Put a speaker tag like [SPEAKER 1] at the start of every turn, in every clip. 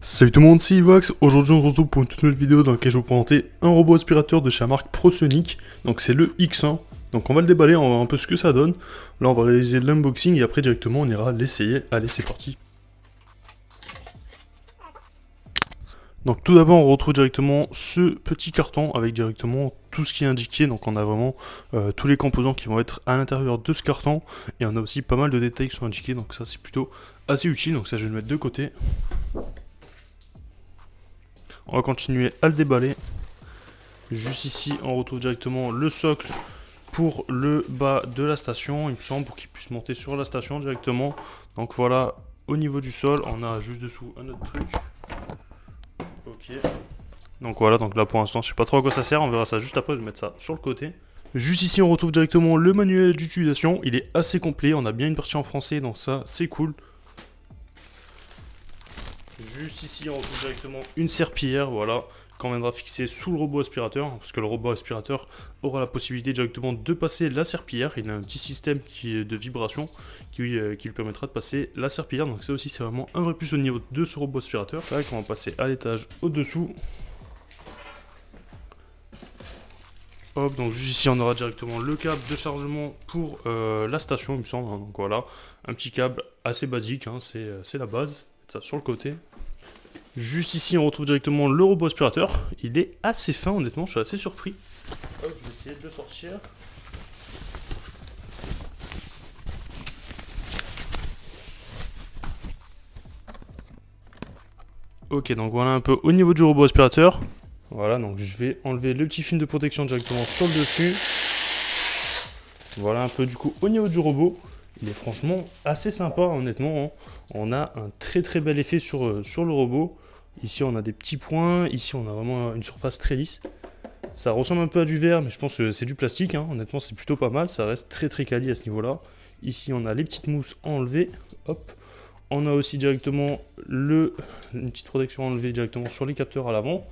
[SPEAKER 1] Salut tout le monde, c'est Ivox. Aujourd'hui on se retrouve pour une toute nouvelle vidéo dans laquelle je vais vous présenter un robot aspirateur de chez la marque ProSonic. Donc c'est le X1. Donc on va le déballer, on va voir un peu ce que ça donne. Là on va réaliser l'unboxing et après directement on ira l'essayer. Allez, c'est parti. Donc tout d'abord on retrouve directement ce petit carton avec directement tout ce qui est indiqué. Donc on a vraiment tous les composants qui vont être à l'intérieur de ce carton. Et on a aussi pas mal de détails qui sont indiqués, donc ça c'est plutôt assez utile. Donc ça je vais le mettre de côté. On va continuer à le déballer. Juste ici, on retrouve directement le socle pour le bas de la station, il me semble, pour qu'il puisse monter sur la station directement. Donc voilà, au niveau du sol, on a juste dessous un autre truc. Ok. Donc voilà, donc là pour l'instant, je sais pas trop à quoi ça sert, on verra ça juste après, je vais mettre ça sur le côté. Juste ici, on retrouve directement le manuel d'utilisation, il est assez complet, on a bien une partie en français, donc ça, c'est cool. Juste ici, on retrouve directement une serpillière, voilà, qu'on viendra fixer sous le robot aspirateur, parce que le robot aspirateur aura la possibilité directement de passer la serpillière. Il a un petit système de vibration qui lui permettra de passer la serpillière, donc ça aussi c'est vraiment un vrai plus au niveau de ce robot aspirateur. Là, on va passer à l'étage au-dessous. Hop, donc juste ici on aura directement le câble de chargement pour la station, il me semble, hein. Donc voilà, un petit câble assez basique, hein, c'est la base, ça sur le côté. Juste ici, on retrouve directement le robot aspirateur. Il est assez fin, honnêtement, je suis assez surpris. Hop, je vais essayer de le sortir. Ok, donc voilà un peu au niveau du robot aspirateur. Voilà, donc je vais enlever le petit film de protection directement sur le dessus. Voilà un peu du coup au niveau du robot. Il est franchement assez sympa, honnêtement, hein. On a un très bel effet sur le robot. Ici on a des petits points, ici on a vraiment une surface très lisse. Ça ressemble un peu à du verre, mais je pense que c'est du plastique, hein. Honnêtement c'est plutôt pas mal, ça reste très quali à ce niveau-là. Ici on a les petites mousses enlevées, hop. On a aussi directement une petite protection enlevée directement sur les capteurs à l'avant.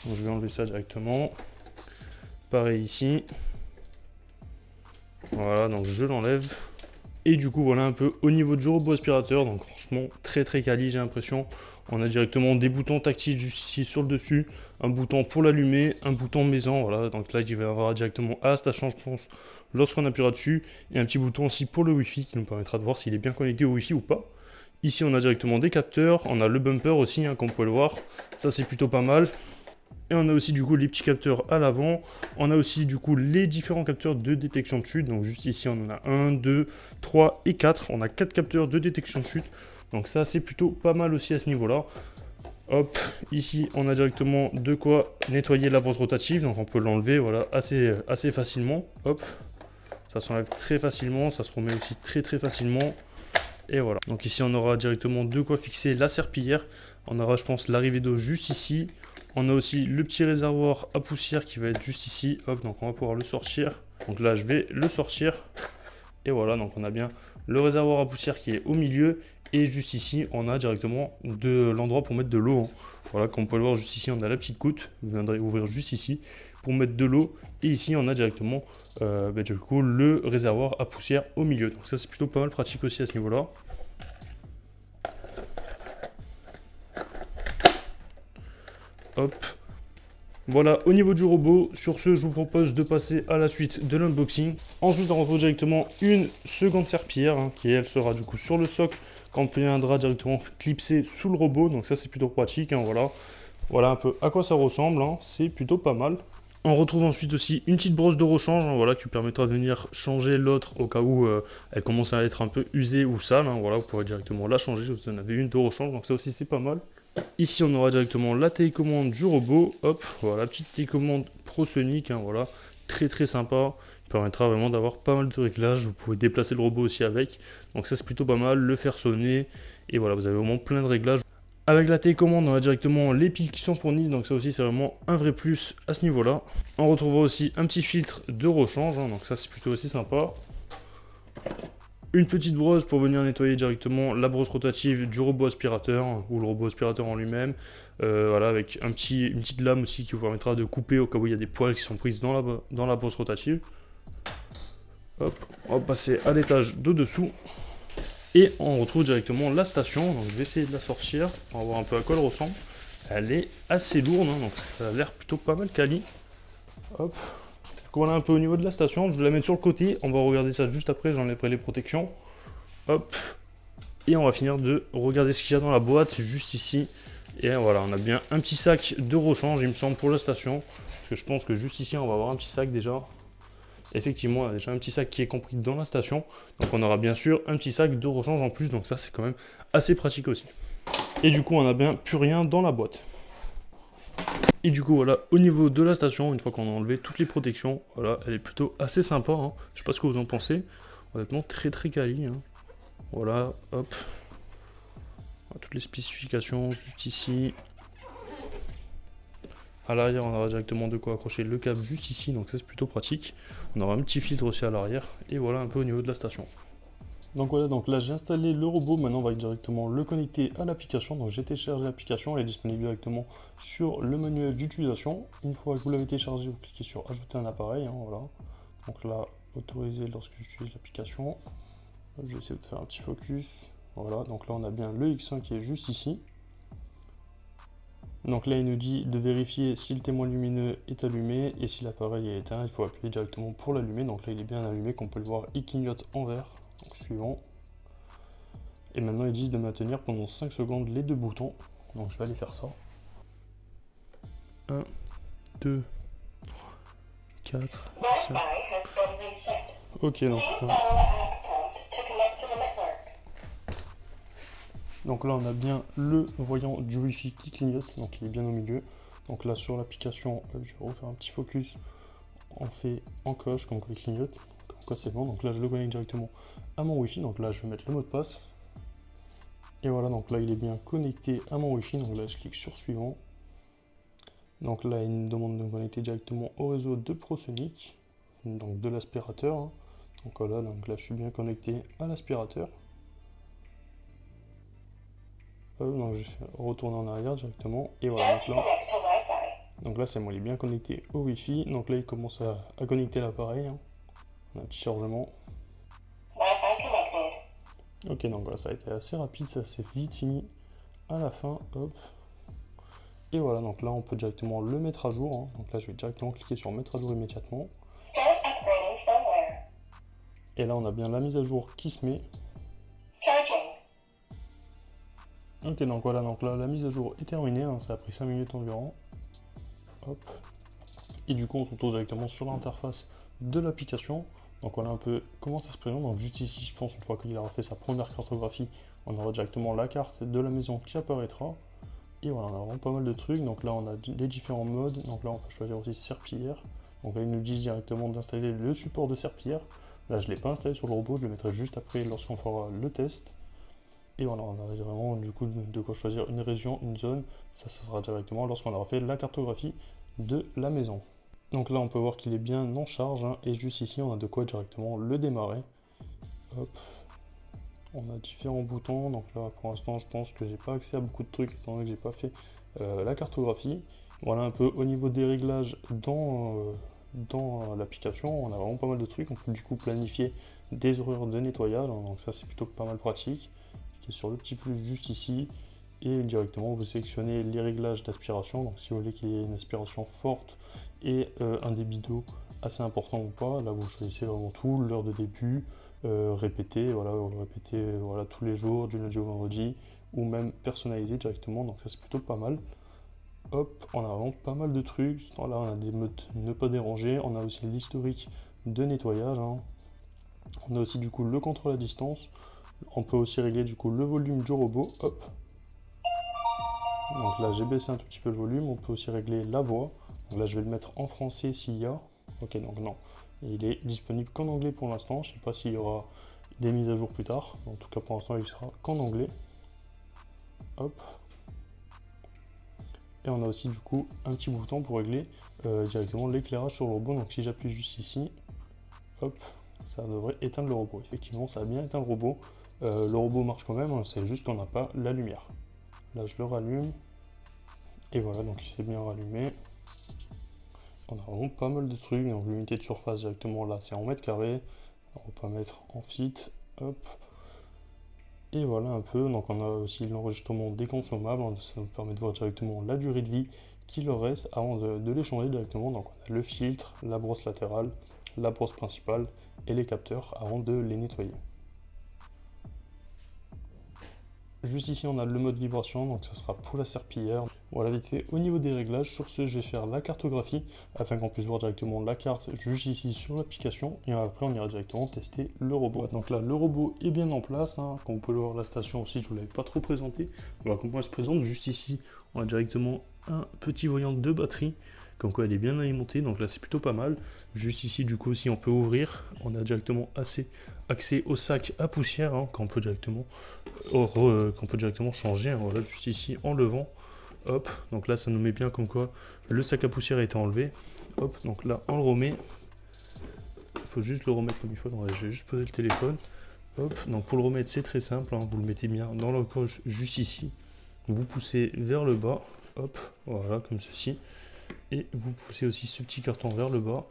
[SPEAKER 1] Donc je vais enlever ça directement. Pareil ici. Voilà, donc je l'enlève. Et du coup, voilà un peu au niveau du robot aspirateur. Donc franchement, très quali, j'ai l'impression. On a directement des boutons tactiles juste ici sur le dessus. Un bouton pour l'allumer, un bouton maison. Voilà, donc là, il va y avoir directement à la station, je pense, lorsqu'on appuiera dessus. Et un petit bouton aussi pour le Wi-Fi qui nous permettra de voir s'il est bien connecté au Wi-Fi ou pas. Ici, on a directement des capteurs. On a le bumper aussi, hein, comme vous pouvez le voir. Ça, c'est plutôt pas mal. Et on a aussi du coup les petits capteurs à l'avant. On a aussi du coup les différents capteurs de détection de chute. Donc juste ici on en a 1, 2, 3 et 4. On a 4 capteurs de détection de chute. Donc ça c'est plutôt pas mal aussi à ce niveau-là. Hop, ici on a directement de quoi nettoyer la brosse rotative. Donc on peut l'enlever voilà, assez facilement. Hop, ça s'enlève très facilement. Ça se remet aussi très facilement. Et voilà. Donc ici on aura directement de quoi fixer la serpillière. On aura je pense l'arrivée d'eau juste ici. On a aussi le petit réservoir à poussière qui va être juste ici. Hop, donc on va pouvoir le sortir. Donc là, je vais le sortir. Et voilà, donc on a bien le réservoir à poussière qui est au milieu. Et juste ici, on a directement de l'endroit pour mettre de l'eau, hein. Voilà, comme vous pouvez le voir, juste ici, on a la petite goutte. Vous viendrez ouvrir juste ici pour mettre de l'eau. Et ici, on a directement du coup, le réservoir à poussière au milieu. Donc ça, c'est plutôt pas mal pratique aussi à ce niveau-là. Hop. Voilà, au niveau du robot, sur ce, je vous propose de passer à la suite de l'unboxing. Ensuite, on retrouve directement une seconde serpillière, hein, qui elle sera du coup sur le socle, quand on viendra directement clipser sous le robot. Donc ça, c'est plutôt pratique, hein, voilà. Voilà un peu à quoi ça ressemble, hein, c'est plutôt pas mal. On retrouve ensuite aussi une petite brosse de rechange, hein, voilà, qui permettra de venir changer l'autre au cas où elle commence à être un peu usée ou sale, hein, voilà, vous pourrez directement la changer, vous en avez une de rechange, donc ça aussi c'est pas mal. Ici, on aura directement la télécommande du robot. Hop, voilà, petite télécommande ProSonic, hein, voilà, très sympa. Il permettra vraiment d'avoir pas mal de réglages. Vous pouvez déplacer le robot aussi avec. Donc ça, c'est plutôt pas mal. Le faire sonner. Et voilà, vous avez vraiment plein de réglages. Avec la télécommande, on a directement les piles qui sont fournies. Donc ça aussi, c'est vraiment un vrai plus à ce niveau-là. On retrouvera aussi un petit filtre de rechange, hein, donc ça, c'est plutôt aussi sympa. Une petite brosse pour venir nettoyer directement la brosse rotative du robot aspirateur ou le robot aspirateur en lui-même. Voilà, avec une petite lame aussi qui vous permettra de couper au cas où il y a des poils qui sont prises dans la brosse rotative. Hop, on va passer à l'étage de dessous. Et on retrouve directement la station. Donc je vais essayer de la sortir pour voir un peu à quoi elle ressemble. Elle est assez lourde, hein, donc ça a l'air plutôt pas mal quali. Hop. Donc voilà un peu au niveau de la station. Je vais la mettre sur le côté. On va regarder ça juste après. J'enlèverai les protections. Hop. Et on va finir de regarder ce qu'il y a dans la boîte, juste ici. Et voilà, on a bien un petit sac de rechange, il me semble, pour la station. Parce que je pense que juste ici, on va avoir un petit sac déjà. Effectivement, on a déjà un petit sac qui est compris dans la station. Donc on aura bien sûr un petit sac de rechange en plus. Donc ça, c'est quand même assez pratique aussi. Et du coup, on n'a bien plus rien dans la boîte. Et du coup, voilà, au niveau de la station, une fois qu'on a enlevé toutes les protections, voilà, elle est plutôt assez sympa. Hein. Je sais pas ce que vous en pensez. Honnêtement, très très quali. Hein. Voilà, hop. Toutes les spécifications juste ici. À l'arrière, on aura directement de quoi accrocher le câble juste ici, donc ça c'est plutôt pratique. On aura un petit filtre aussi à l'arrière, et voilà un peu au niveau de la station. Donc voilà, donc là j'ai installé le robot, maintenant on va directement le connecter à l'application. Donc j'ai téléchargé l'application, elle est disponible directement sur le manuel d'utilisation. Une fois que vous l'avez téléchargé, vous cliquez sur ajouter un appareil, hein, voilà. Donc là, autoriser lorsque j'utilise l'application. Je vais essayer de faire un petit focus. Voilà, donc là on a bien le X1 qui est juste ici. Donc là il nous dit de vérifier si le témoin lumineux est allumé et si l'appareil est éteint, il faut appuyer directement pour l'allumer. Donc là il est bien allumé, comme on peut le voir, il clignote en vert. Donc suivant. Et maintenant ils disent de maintenir pendant 5 secondes les deux boutons. Donc je vais aller faire ça. 1, 2, 4, 5. Ok, donc là on a bien le voyant du Wi-Fi qui clignote, donc il est bien au milieu. Donc là sur l'application, je vais refaire un petit focus, on fait en coche, comme quoi il clignote, comme quoi c'est bon. Donc là je le connecte directement à mon Wi-Fi, donc là je vais mettre le mot de passe. Et voilà, donc là il est bien connecté à mon Wi-Fi, donc là je clique sur suivant. Donc là il me demande de me connecter directement au réseau de ProSonic, donc de l'aspirateur. Hein. Donc voilà, donc là je suis bien connecté à l'aspirateur. Donc je vais retourner en arrière directement, et voilà, donc là c'est bon, il est bien connecté au Wi-Fi. Donc là il commence à connecter l'appareil, hein. On a un petit chargement. Ok, donc voilà, ça a été assez rapide, ça s'est vite fini à la fin, hop. Et voilà, donc là on peut directement le mettre à jour, hein. Donc là je vais directement cliquer sur mettre à jour immédiatement. Et là on a bien la mise à jour qui se met. Ok, donc voilà, donc là la mise à jour est terminée, hein. Ça a pris 5 minutes environ. Hop. Et du coup on se retrouve directement sur l'interface de l'application. Donc voilà un peu comment ça se présente. Donc juste ici, je pense, une fois qu'il aura fait sa première cartographie, on aura directement la carte de la maison qui apparaîtra. Et voilà, on a vraiment pas mal de trucs. Donc là on a les différents modes. Donc là on peut choisir aussi serpillière. Donc là ils nous disent directement d'installer le support de serpillière. Là je ne l'ai pas installé sur le robot, je le mettrai juste après lorsqu'on fera le test. Et voilà, on a vraiment du coup de quoi choisir une région, une zone. Ça sera directement lorsqu'on aura fait la cartographie de la maison. Donc là on peut voir qu'il est bien en charge, hein, et juste ici on a de quoi directement le démarrer. Hop. On a différents boutons, donc là pour l'instant je pense que j'ai pas accès à beaucoup de trucs étant donné que j'ai pas fait la cartographie. Voilà un peu au niveau des réglages dans l'application, on a vraiment pas mal de trucs. On peut du coup planifier des horaires de nettoyage, hein, donc ça c'est plutôt pas mal pratique. Qui est sur le petit plus juste ici, et directement vous sélectionnez les réglages d'aspiration. Donc si vous voulez qu'il y ait une aspiration forte et un débit d'eau assez important ou pas, là vous choisissez vraiment tout, l'heure de début, répéter, voilà, voilà, tous les jours, du lundi au vendredi, ou même personnaliser directement, donc ça c'est plutôt pas mal. Hop, on a vraiment pas mal de trucs. Là on a des modes ne pas déranger, on a aussi l'historique de nettoyage, hein. On a aussi du coup le contrôle à distance. On peut aussi régler du coup le volume du robot, hop. Donc là j'ai baissé un tout petit peu le volume. On peut aussi régler la voix. Donc là je vais le mettre en français s'il y a. Ok, donc non, il est disponible qu'en anglais pour l'instant. Je ne sais pas s'il y aura des mises à jour plus tard. En tout cas pour l'instant il sera qu'en anglais. Hop. Et on a aussi du coup un petit bouton pour régler directement l'éclairage sur le robot. Donc si j'appuie juste ici, hop, ça devrait éteindre le robot. Effectivement ça a bien éteint le robot. Le robot marche quand même, hein, c'est juste qu'on n'a pas la lumière. Là je le rallume. Et voilà, donc il s'est bien rallumé. On a vraiment pas mal de trucs. Donc l'unité de surface directement là c'est en mètres carrés. On va pas mettre en feet. Hop. Et voilà un peu, donc on a aussi l'enregistrement des consommables, ça nous permet de voir directement la durée de vie qui leur reste avant de les changer directement. Donc on a le filtre, la brosse latérale, la brosse principale et les capteurs avant de les nettoyer. Juste ici on a le mode vibration, donc ça sera pour la serpillière. Voilà vite fait au niveau des réglages. Sur ce, je vais faire la cartographie afin qu'on puisse voir directement la carte juste ici sur l'application, et après on ira directement tester le robot. Donc là le robot est bien en place, hein. Comme vous pouvez le voir, la station aussi, je vous l'avais pas trop présenté. Voilà comment elle se présente. Juste ici on a directement un petit voyant de batterie, comme quoi elle est bien alimentée, donc là c'est plutôt pas mal. Juste ici du coup aussi on peut ouvrir, on a directement accès au sac à poussière, hein, qu'on peut directement changer, hein. Voilà, juste ici en levant, hop, donc là ça nous met bien comme quoi le sac à poussière a été enlevé, hop, donc là on le remet, il faut juste le remettre comme il faut. Donc là, je vais juste poser le téléphone, hop, donc pour le remettre c'est très simple, hein, vous le mettez bien dans la coche juste ici, vous poussez vers le bas, hop, voilà comme ceci, et vous poussez aussi ce petit carton vers le bas,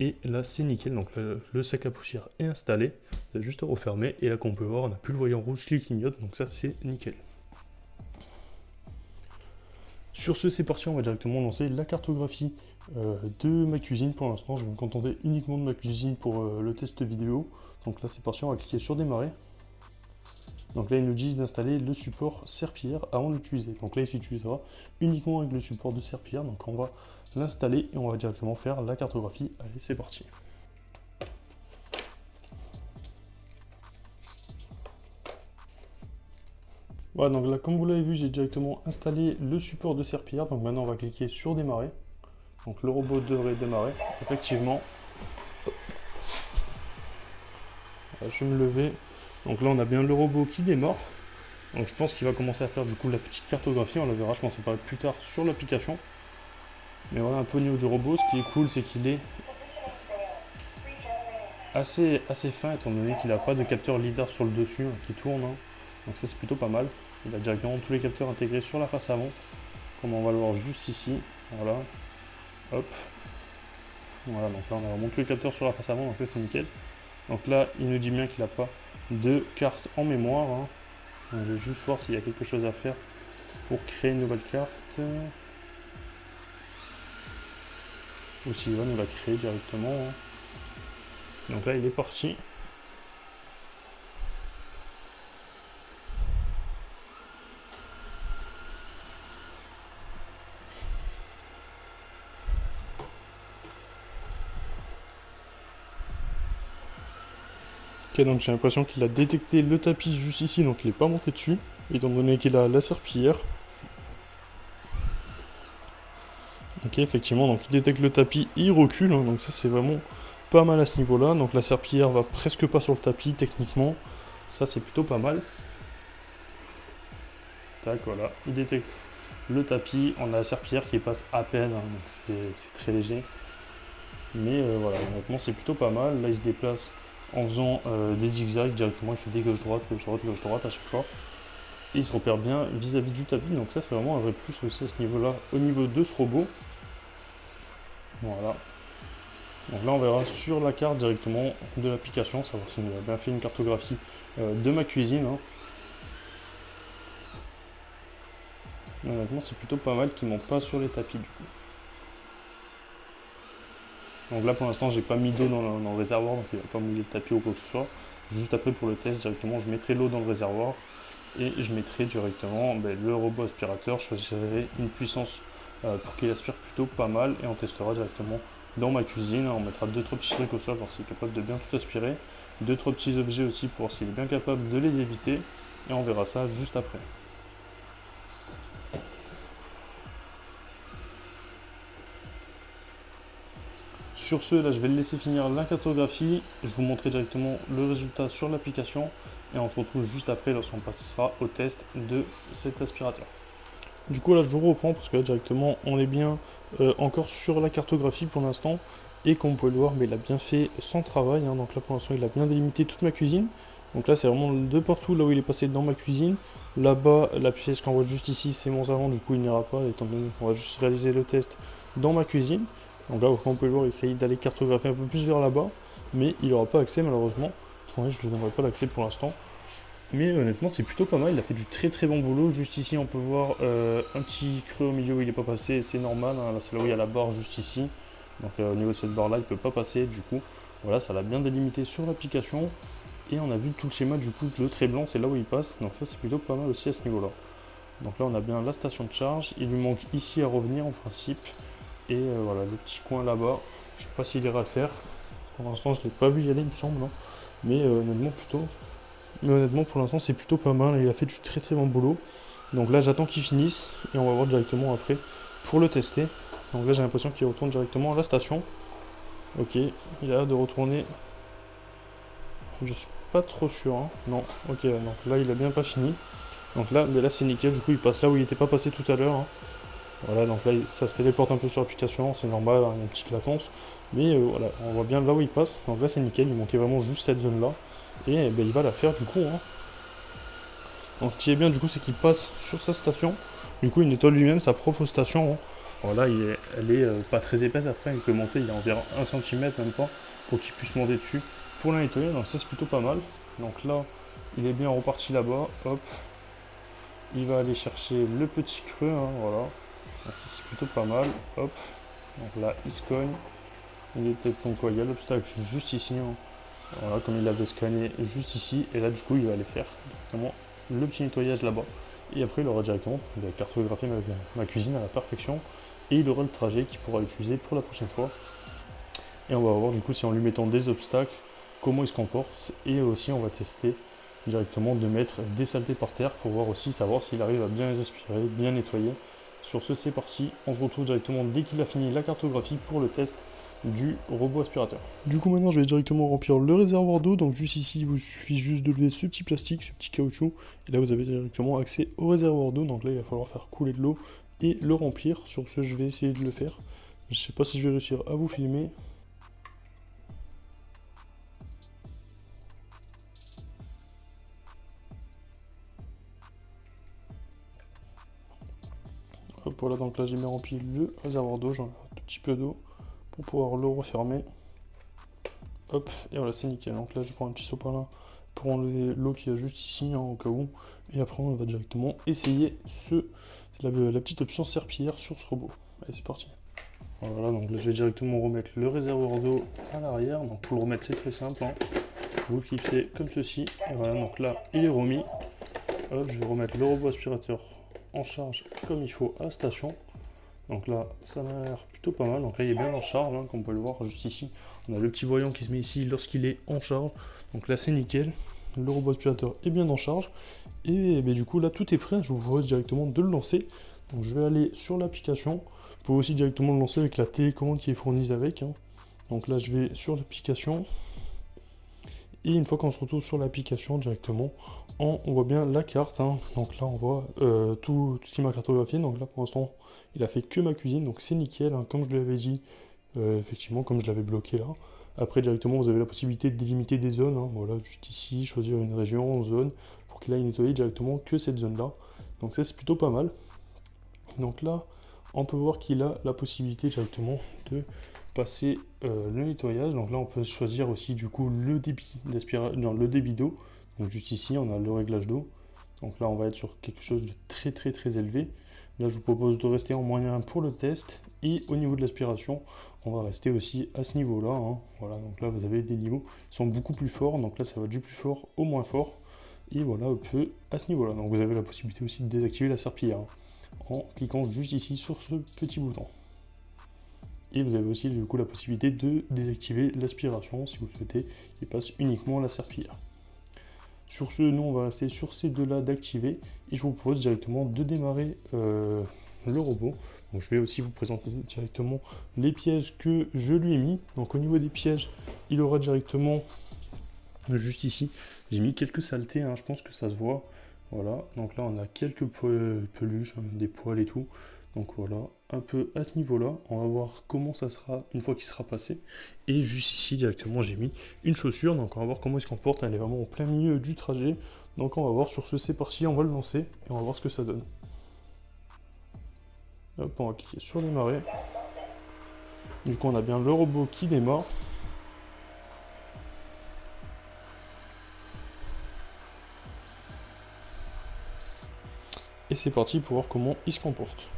[SPEAKER 1] et là c'est nickel. Donc le sac à poussière est installé, vous avez juste à refermer, et là qu'on peut voir on n'a plus le voyant rouge qui clignote, donc ça c'est nickel. Sur ce, c'est parti, on va directement lancer la cartographie de ma cuisine. Pour l'instant je vais me contenter uniquement de ma cuisine pour le test vidéo. Donc là c'est parti, on va cliquer sur démarrer. Donc là, ils nous disent d'installer le support serpillière avant de l'utiliser. Donc là, il s'utilisera uniquement avec le support de serpillière. Donc on va l'installer et on va directement faire la cartographie. Allez, c'est parti. Voilà, donc là, comme vous l'avez vu, j'ai directement installé le support de serpillière. Donc maintenant, on va cliquer sur démarrer. Donc le robot devrait démarrer. Effectivement. Voilà, je vais me lever. Donc là on a bien le robot qui démarre, donc je pense qu'il va commencer à faire du coup la petite cartographie, on la verra je pense apparaître plus tard sur l'application. Mais voilà un peu au niveau du robot, ce qui est cool c'est qu'il est assez fin étant donné qu'il n'a pas de capteur lidar sur le dessus, hein, qui tourne, hein. Donc ça c'est plutôt pas mal. Il a directement tous les capteurs intégrés sur la face avant, comme on va le voir juste ici, voilà, hop, voilà, donc là on a vraiment tous les capteurs sur la face avant, donc ça c'est nickel. Donc là il nous dit bien qu'il n'a pas de carte en mémoire, hein. Donc, je vais juste voir s'il y a quelque chose à faire pour créer une nouvelle carte, ou s'il va nous la créer directement, hein. Donc là il est parti. Ok, donc j'ai l'impression qu'il a détecté le tapis juste ici, donc il n'est pas monté dessus, étant donné qu'il a la serpillière. Ok, effectivement, donc il détecte le tapis, il recule, hein, donc ça c'est vraiment pas mal à ce niveau-là. Donc la serpillière va presque pas sur le tapis techniquement, ça c'est plutôt pas mal. Tac, voilà, il détecte le tapis, on a la serpillière qui passe à peine, hein, donc c'est très léger. Mais voilà, honnêtement c'est plutôt pas mal. Là il se déplace en faisant des zigzags directement, il fait des gauche-droite, gauche-droite, gauche-droite à chaque fois. Et il se repère bien vis-à-vis du tapis, donc ça c'est vraiment un vrai plus aussi à ce niveau-là, au niveau de ce robot. Voilà. Donc là on verra sur la carte directement de l'application, savoir s'il a bien fait une cartographie de ma cuisine, hein. Honnêtement c'est plutôt pas mal qu'il monte pas sur les tapis du coup. Donc là pour l'instant j'ai pas mis d'eau dans le réservoir, donc il va pas mouiller le tapis ou quoi que ce soit. Juste après pour le test directement je mettrai l'eau dans le réservoir et je mettrai directement le robot aspirateur, je choisirai une puissance pour qu'il aspire plutôt pas mal et on testera directement dans ma cuisine. On mettra 2-3 petits trucs au sol pour voir s'il est capable de bien tout aspirer, 2-3 petits objets aussi pour voir s'il est bien capable de les éviter et on verra ça juste après. Sur ce, là je vais le laisser finir la cartographie, je vous montrerai directement le résultat sur l'application et on se retrouve juste après lorsqu'on passera au test de cet aspirateur. Du coup là je vous reprends parce que là directement on est bien encore sur la cartographie pour l'instant et comme vous pouvez le voir il a bien fait son travail, hein. Donc là pour l'instant il a bien délimité toute ma cuisine. Donc là c'est vraiment de partout là où il est passé dans ma cuisine. Là-bas la pièce qu'on voit juste ici c'est mon salon, du coup il n'ira pas étant donné qu'on va juste réaliser le test dans ma cuisine. Donc là comme on peut le voir il essaye d'aller cartographier un peu plus vers là-bas mais il n'aura pas accès malheureusement. Je ne lui donnerai pas l'accès pour l'instant. Mais honnêtement, c'est plutôt pas mal. Il a fait du très très bon boulot. Juste ici, on peut voir un petit creux au milieu où il n'est pas passé. C'est normal, hein. Là, c'est là où il y a la barre juste ici. Donc au niveau de cette barre là, il ne peut pas passer. Du coup, voilà, ça l'a bien délimité sur l'application. Et on a vu tout le schéma, du coup, le trait blanc, c'est là où il passe. Donc ça, c'est plutôt pas mal aussi à ce niveau-là. Donc là, on a bien la station de charge. Il lui manque ici à revenir en principe. Et voilà, le petit coin là-bas. Je sais pas s'il ira le faire. Pour l'instant, je ne l'ai pas vu y aller, il me semble, hein. Mais honnêtement, plutôt. Mais honnêtement, pour l'instant, c'est plutôt pas mal. Il a fait du très très bon boulot. Donc là, j'attends qu'il finisse. Et on va voir directement après pour le tester. Donc là, j'ai l'impression qu'il retourne directement à la station. Ok, il a l'air de retourner. Je suis pas trop sûr, hein. Non, ok, donc là, il a bien pas fini. Donc là, mais là c'est nickel. Du coup, il passe là où il n'était pas passé tout à l'heure, hein. Voilà, donc là, ça se téléporte un peu sur l'application. C'est normal, hein, il y a une petite latence. Mais voilà, on voit bien là où il passe. Donc là, c'est nickel. Il manquait vraiment juste cette zone-là. Et ben, il va la faire du coup, hein. Donc ce qui est bien du coup, c'est qu'il passe sur sa station. Du coup, il nettoie lui-même sa propre station, hein. Voilà, elle est pas très épaisse. Après, il peut monter, il y a environ 1 cm même pas, pour qu'il puisse monter dessus pour la nettoyer. Donc ça, c'est plutôt pas mal. Donc là, il est bien reparti là-bas. Hop, il va aller chercher le petit creux, hein, voilà. Donc ça, c'est plutôt pas mal. Hop, donc là, il se cogne. Il est peut-être donc quoi, il y a l'obstacle juste ici, hein. Voilà, comme il l'avait scanné juste ici. Et là, du coup, il va aller faire directement le petit nettoyage là-bas. Et après, il aura directement cartographié ma cuisine à la perfection. Et il aura le trajet qu'il pourra utiliser pour la prochaine fois. Et on va voir du coup si en lui mettant des obstacles, comment il se comporte. Et aussi, on va tester directement de mettre des saletés par terre pour voir aussi, savoir s'il arrive à bien les aspirer, bien nettoyer. Sur ce, c'est parti. On se retrouve directement dès qu'il a fini la cartographie pour le test du robot aspirateur. Du coup, maintenant, je vais directement remplir le réservoir d'eau. Donc juste ici, il vous suffit juste de lever ce petit plastique, ce petit caoutchouc. Et là, vous avez directement accès au réservoir d'eau. Donc là, il va falloir faire couler de l'eau et le remplir. Sur ce, je vais essayer de le faire. Je ne sais pas si je vais réussir à vous filmer. Hop, voilà, donc là, j'ai bien rempli le réservoir d'eau. J'en ai un tout petit peu d'eau pour pouvoir le refermer. Hop, et voilà, c'est nickel. Donc là, je prends un petit sopalin pour enlever l'eau qu'il y a juste ici, hein, au cas où. Et après, on va directement essayer la petite option serpillière sur ce robot. Allez, c'est parti. Voilà, donc là, je vais directement remettre le réservoir d'eau à l'arrière. Donc pour le remettre, c'est très simple, hein. Vous le clipsez comme ceci. Et voilà, donc là, il est remis. Hop, je vais remettre le robot aspirateur en charge comme il faut à la station. Donc là, ça m'a l'air plutôt pas mal. Donc là, il est bien en charge, hein, comme on peut le voir juste ici. On a le petit voyant qui se met ici lorsqu'il est en charge. Donc là, c'est nickel. Le robot aspirateur est bien en charge. Et du coup, là, tout est prêt. Je vous propose directement de le lancer. Donc je vais aller sur l'application. Vous pouvez aussi directement le lancer avec la télécommande qui est fournie avec, hein. Donc là, je vais sur l'application. Et une fois qu'on se retrouve sur l'application directement, on voit bien la carte, hein. Donc là, on voit tout ce qui m'a cartographié. Donc là, pour l'instant, il a fait que ma cuisine. Donc c'est nickel, hein, comme je l'avais dit. Effectivement, comme je l'avais bloqué là. Après, directement, vous avez la possibilité de délimiter des zones, hein. Voilà, juste ici, choisir une région, zone, pour qu'il aille nettoyer directement que cette zone-là. Donc ça, c'est plutôt pas mal. Donc là, on peut voir qu'il a la possibilité directement de passer le nettoyage. Donc là, on peut choisir aussi du coup le débit le débit d'eau. Donc juste ici, on a le réglage d'eau. Donc là, on va être sur quelque chose de très très très élevé. Là, je vous propose de rester en moyen pour le test. Et au niveau de l'aspiration, on va rester aussi à ce niveau-là, hein. Voilà, donc là, vous avez des niveaux qui sont beaucoup plus forts. Donc là, ça va du plus fort au moins fort. Et voilà, un peu à ce niveau-là. Donc vous avez la possibilité aussi de désactiver la serpillière, hein, en cliquant juste ici sur ce petit bouton. Et vous avez aussi du coup la possibilité de désactiver l'aspiration si vous souhaitez qu'il passe uniquement la serpillière. Sur ce, nous on va rester sur ces deux-là d'activer et je vous propose directement de démarrer le robot. Donc je vais aussi vous présenter directement les pièges que je lui ai mis. Donc au niveau des pièges, il aura directement juste ici, j'ai mis quelques saletés, hein, je pense que ça se voit. Voilà, donc là on a quelques peluches, des poils et tout. Donc voilà, un peu à ce niveau-là. On va voir comment ça sera une fois qu'il sera passé. Et juste ici, directement, j'ai mis une chaussure. Donc on va voir comment il se comporte. Elle est vraiment au plein milieu du trajet. Donc on va voir sur ce, c'est parti. On va le lancer et on va voir ce que ça donne. Hop, on va cliquer sur démarrer. Du coup, on a bien le robot qui démarre. c'est parti pour voir comment il se comporte.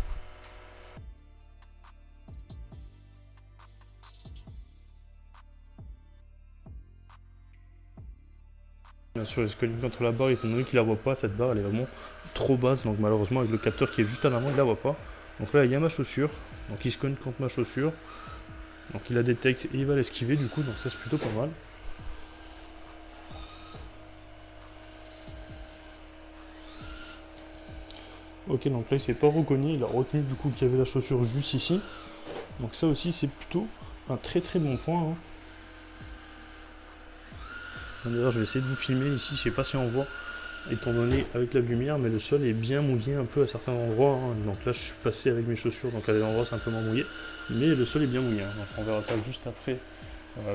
[SPEAKER 1] Bien sûr, il se cogne contre la barre, étant donné qu'il la voit pas, cette barre elle est vraiment trop basse, donc malheureusement avec le capteur qui est juste à l'avant, il la voit pas. Donc là il y a ma chaussure, donc il se cogne contre ma chaussure, donc il la détecte et il va l'esquiver du coup, donc ça c'est plutôt pas mal. Ok, donc là il s'est pas reconnu, il a retenu du coup qu'il y avait la chaussure juste ici, donc ça aussi c'est plutôt un très très bon point. Hein. D'ailleurs je vais essayer de vous filmer ici, je sais pas si on voit, étant donné avec la lumière, mais le sol est bien mouillé un peu à certains endroits, hein. Donc là je suis passé avec mes chaussures, donc à des endroits c'est un peu moins mouillé, mais le sol est bien mouillé, hein. Donc on verra ça juste après,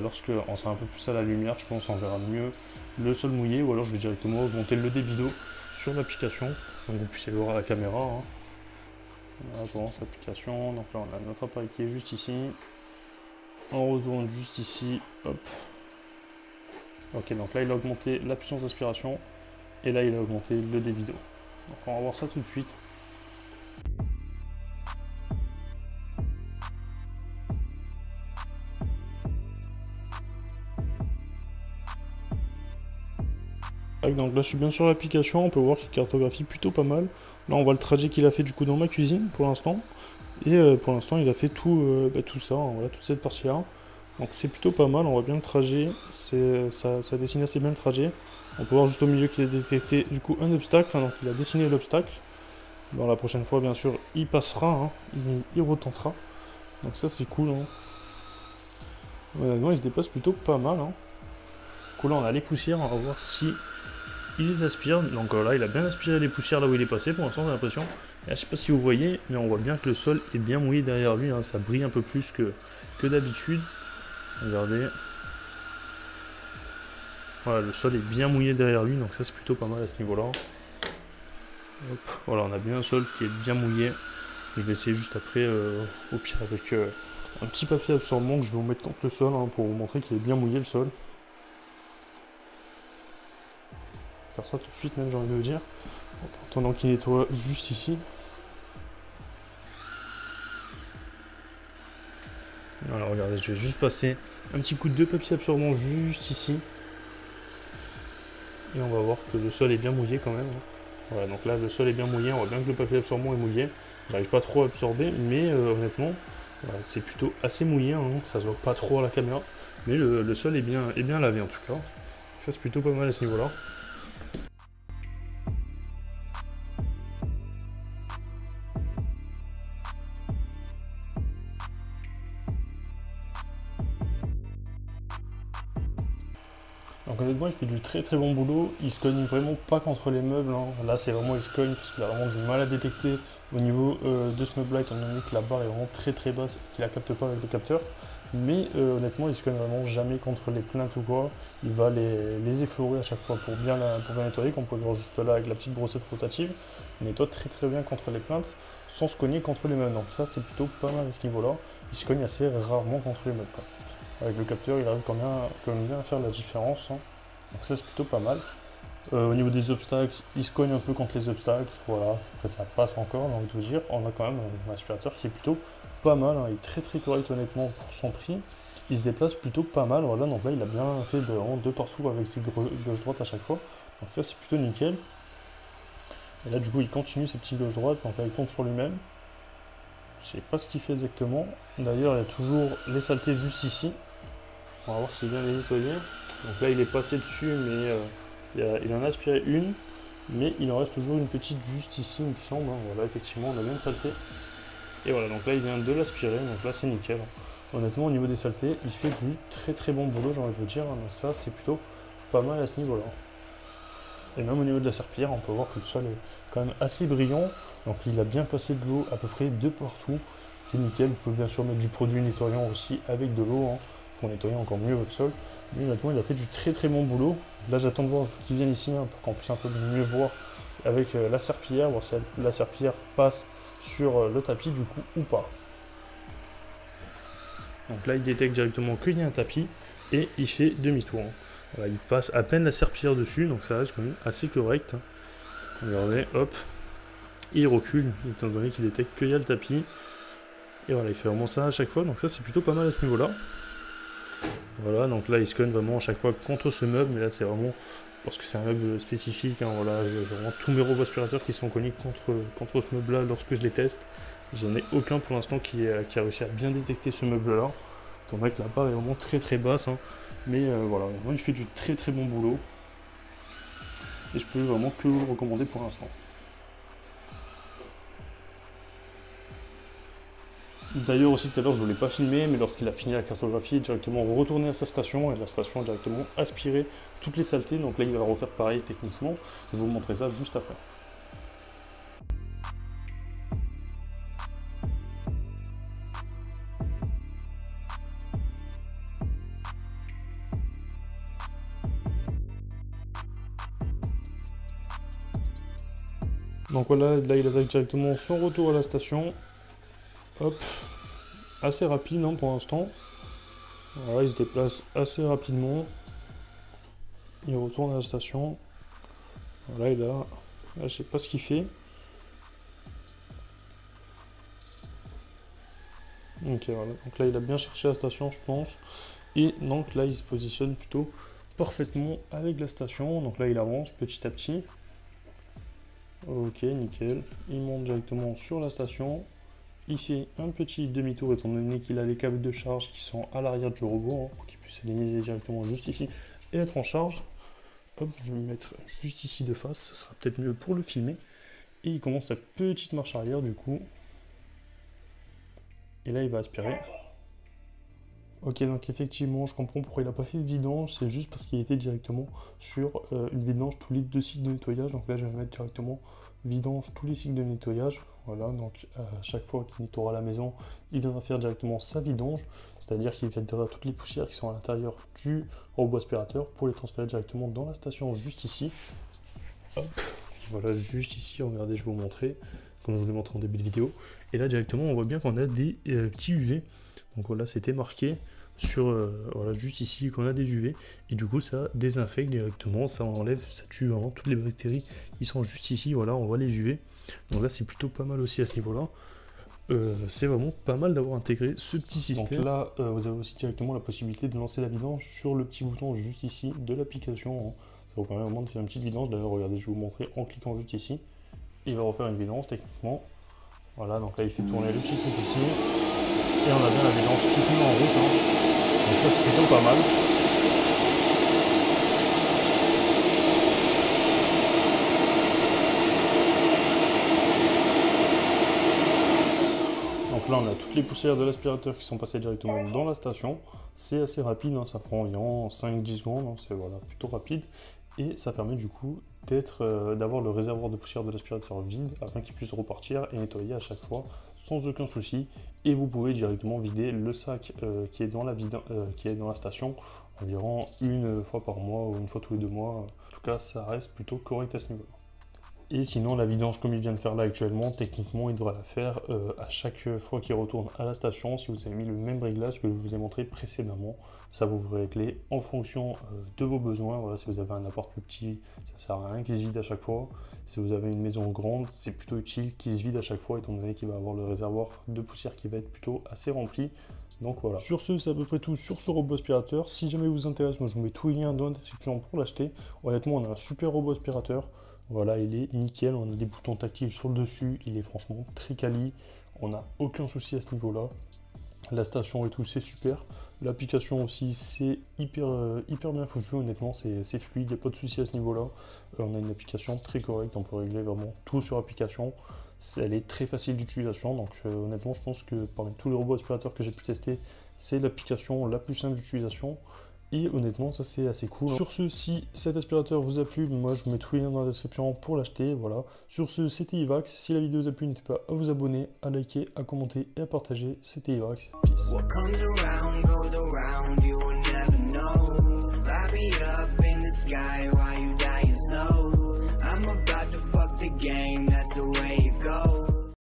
[SPEAKER 1] lorsque on sera un peu plus à la lumière, je pense on verra mieux le sol mouillé, ou alors je vais directement augmenter le débit d'eau sur l'application, donc vous puissiez le voir à la caméra. Hein. Là, je lance l'application, donc là on a notre appareil qui est juste ici, on retourne juste ici, hop. Ok, donc là il a augmenté la puissance d'aspiration et là il a augmenté le débit d'eau. Donc on va voir ça tout de suite. Donc là je suis bien sur l'application, on peut voir qu'il cartographie plutôt pas mal. Là on voit le trajet qu'il a fait du coup dans ma cuisine pour l'instant. Et pour l'instant il a fait tout, tout ça, hein, voilà, toute cette partie là. Donc c'est plutôt pas mal, on voit bien le trajet, ça dessine assez bien le trajet. On peut voir juste au milieu qu'il a détecté du coup un obstacle, hein, donc il a dessiné l'obstacle. Bon, la prochaine fois bien sûr il passera, hein, il retentera. Donc ça c'est cool. Hein. Honnêtement il se déplace plutôt pas mal. Hein. Du coup là on a les poussières, on va voir si il les aspire. Donc là il a bien aspiré les poussières là où il est passé pour l'instant j'ai l'impression. Et là, je sais pas si vous voyez, mais on voit bien que le sol est bien mouillé derrière lui, hein, ça brille un peu plus que d'habitude. Regardez. Voilà, le sol est bien mouillé derrière lui, donc ça c'est plutôt pas mal à ce niveau-là. Voilà, on a bien un sol qui est bien mouillé. Je vais essayer juste après, au pire avec un petit papier absorbant que je vais vous mettre contre le sol, hein, pour vous montrer qu'il est bien mouillé le sol. Faire ça tout de suite même, j'ai envie de vous dire. En attendant qu'il nettoie juste ici. Alors regardez, je vais juste passer un petit coup de papier absorbant juste ici. Et on va voir que le sol est bien mouillé quand même. Voilà, donc là le sol est bien mouillé, on voit bien que le papier absorbant est mouillé. Il n'arrive pas trop à absorber, mais honnêtement, voilà, c'est plutôt assez mouillé, hein, ça se voit pas trop à la caméra. Mais le sol est bien lavé en tout cas. Ça c'est plutôt pas mal à ce niveau-là. Donc honnêtement il fait du très très bon boulot, il se cogne vraiment pas contre les meubles, hein. Là c'est vraiment il se cogne parce qu'il a vraiment du mal à détecter au niveau de ce meuble là, étant donné que la barre est vraiment très très basse et qu'il la capte pas avec le capteur. Mais honnêtement il se cogne vraiment jamais contre les plaintes ou quoi, il va les effleurer à chaque fois pour bien nettoyer, comme on peut voir juste là avec la petite brossette rotative. Il nettoie très très bien contre les plaintes sans se cogner contre les meubles, donc ça c'est plutôt pas mal à ce niveau là, il se cogne assez rarement contre les meubles, quoi. Avec le capteur, il arrive quand même bien à faire la différence, hein. Donc ça c'est plutôt pas mal. Au niveau des obstacles, il se cogne un peu contre les obstacles, voilà. Après ça passe encore, j'ai envie de vous dire. On a quand même un aspirateur qui est plutôt pas mal, hein. Il est très très correct honnêtement pour son prix. Il se déplace plutôt pas mal, voilà. Donc là il a bien fait de partout avec ses gauche-droite à chaque fois. Donc ça c'est plutôt nickel. Et là du coup il continue ses petits gauche-droite, donc là il tourne sur lui-même. Je sais pas ce qu'il fait exactement. D'ailleurs il y a toujours les saletés juste ici. On va voir s'il vient les nettoyer. Donc là il est passé dessus, mais il en a aspiré une, mais il en reste toujours une petite juste ici il me semble, hein. Voilà, effectivement on a bien une saleté. Et voilà, donc là il vient de l'aspirer, donc là c'est nickel. Honnêtement au niveau des saletés, il fait du très très bon boulot, j'ai envie de vous dire, hein. Donc ça c'est plutôt pas mal à ce niveau là. Et même au niveau de la serpillière, on peut voir que le sol est quand même assez brillant. Donc il a bien passé de l'eau à peu près de partout. C'est nickel, vous pouvez bien sûr mettre du produit nettoyant aussi avec de l'eau, hein, pour nettoyer encore mieux votre sol. Mais maintenant il a fait du très très bon boulot. Là j'attends de voir qu'il vienne ici, hein, pour qu'on puisse un peu mieux voir avec la serpillière, voir si la serpillière passe sur le tapis du coup ou pas. Donc là il détecte directement qu'il y a un tapis et il fait demi-tour, hein. Voilà, il passe à peine la serpillière dessus, donc ça reste quand même assez correct, hein. Regardez, hop. et il recule, étant donné qu'il détecte qu'il y a le tapis. Et voilà, il fait vraiment ça à chaque fois, donc ça c'est plutôt pas mal à ce niveau-là. Voilà, donc là il se cogne vraiment à chaque fois contre ce meuble, mais là c'est vraiment parce que c'est un meuble spécifique, hein, voilà, j'ai vraiment tous mes robots aspirateurs qui sont cognés contre ce meuble-là lorsque je les teste. J'en ai aucun pour l'instant qui a réussi à bien détecter ce meuble-là, étant donné que la barre est vraiment très basse, hein, mais voilà, vraiment il fait du très bon boulot, et je peux vraiment que vous le recommander pour l'instant. D'ailleurs aussi tout à l'heure je ne voulais pas filmer, mais lorsqu'il a fini la cartographie, il est directement retourné à sa station et la station a directement aspiré toutes les saletés, donc là il va refaire pareil techniquement, je vais vous montrer ça juste après. Donc voilà, là il attaque directement son retour à la station, hop, assez rapide hein, pour l'instant. Voilà, il se déplace assez rapidement. Il retourne à la station. Voilà, là je sais pas ce qu'il fait. Ok, voilà. Donc là, il a bien cherché la station, je pense. Et donc là, il se positionne plutôt parfaitement avec la station. Donc là, il avance petit à petit. Ok, nickel. Il monte directement sur la station. Ici, un petit demi-tour, étant donné qu'il a les câbles de charge qui sont à l'arrière du robot, hein, pour qu'il puisse aligner directement juste ici et être en charge. Hop, je vais me mettre juste ici de face, ça sera peut-être mieux pour le filmer. Et il commence sa petite marche arrière du coup. Et là, il va aspirer. Ok, donc effectivement, je comprends pourquoi il n'a pas fait de vidange, c'est juste parce qu'il était directement sur une vidange tous les 2 cycles de nettoyage. Donc là, je vais mettre directement vidange tous les cycles de nettoyage. Voilà, donc à chaque fois qu'il nettoiera la maison, il viendra faire directement sa vidange, c'est-à-dire qu'il viendra toutes les poussières qui sont à l'intérieur du robot aspirateur pour les transférer directement dans la station juste ici. Hop, voilà, juste ici, regardez, je vais vous montrer, comme je vous l'ai montré en début de vidéo. Et là, directement, on voit bien qu'on a des petits UV. Donc voilà, c'était marqué sur voilà, juste ici qu'on a des UV, et du coup ça désinfecte directement, ça enlève, ça tue vraiment toutes les bactéries qui sont juste ici. Voilà, on voit les UV, donc là c'est plutôt pas mal aussi à ce niveau là. C'est vraiment pas mal d'avoir intégré ce petit système. Donc là vous avez aussi directement la possibilité de lancer la vidange sur le petit bouton juste ici de l'application, hein. Ça vous permet vraiment de faire une petite vidange. D'ailleurs regardez, je vais vous montrer en cliquant juste ici, il va refaire une vidange techniquement. Voilà, donc là il fait tourner le petit truc ici. Et on a bien la vidange qui se met en route, hein. Donc ça c'est plutôt pas mal. Donc là on a toutes les poussières de l'aspirateur qui sont passées directement dans la station. C'est assez rapide, hein, ça prend environ 5-10 secondes, hein, c'est voilà, plutôt rapide. Et ça permet du coup d'avoir le réservoir de poussière de l'aspirateur vide afin qu'il puisse repartir et nettoyer à chaque fois sans aucun souci. Et vous pouvez directement vider le sac qui est dans la station environ une fois par mois ou une fois tous les 2 mois. En tout cas, ça reste plutôt correct à ce niveau-là. Et sinon, la vidange, comme il vient de faire là actuellement, techniquement, il devra la faire à chaque fois qu'il retourne à la station. Si vous avez mis le même réglage que je vous ai montré précédemment, ça vous régler en fonction de vos besoins. Voilà, si vous avez un appart plus petit, ça sert à rien qu'il se vide à chaque fois. Si vous avez une maison grande, c'est plutôt utile qu'il se vide à chaque fois, étant donné qu'il va avoir le réservoir de poussière qui va être plutôt assez rempli. Donc voilà. Sur ce, c'est à peu près tout sur ce robot aspirateur. Si jamais il vous intéresse, moi je vous mets tous les liens dans la description pour l'acheter. Honnêtement, on a un super robot aspirateur. Voilà, il est nickel, on a des boutons tactiles sur le dessus, il est franchement très quali, on n'a aucun souci à ce niveau-là. La station et tout, c'est super. L'application aussi, c'est hyper bien foutu, honnêtement, c'est fluide, il n'y a pas de souci à ce niveau-là. On a une application très correcte, on peut régler vraiment tout sur l'application. Elle est très facile d'utilisation, donc honnêtement, je pense que parmi tous les robots aspirateurs que j'ai pu tester, c'est l'application la plus simple d'utilisation. Et honnêtement, ça c'est assez cool. Sur ce, si cet aspirateur vous a plu, moi je vous mets tous les liens dans la description pour l'acheter. Voilà. Sur ce, c'était Ivax. Si la vidéo vous a plu, n'hésitez pas à vous abonner, à liker, à commenter et à partager. C'était Ivax. Peace. I'm about to fuck the game, that's the way it goes.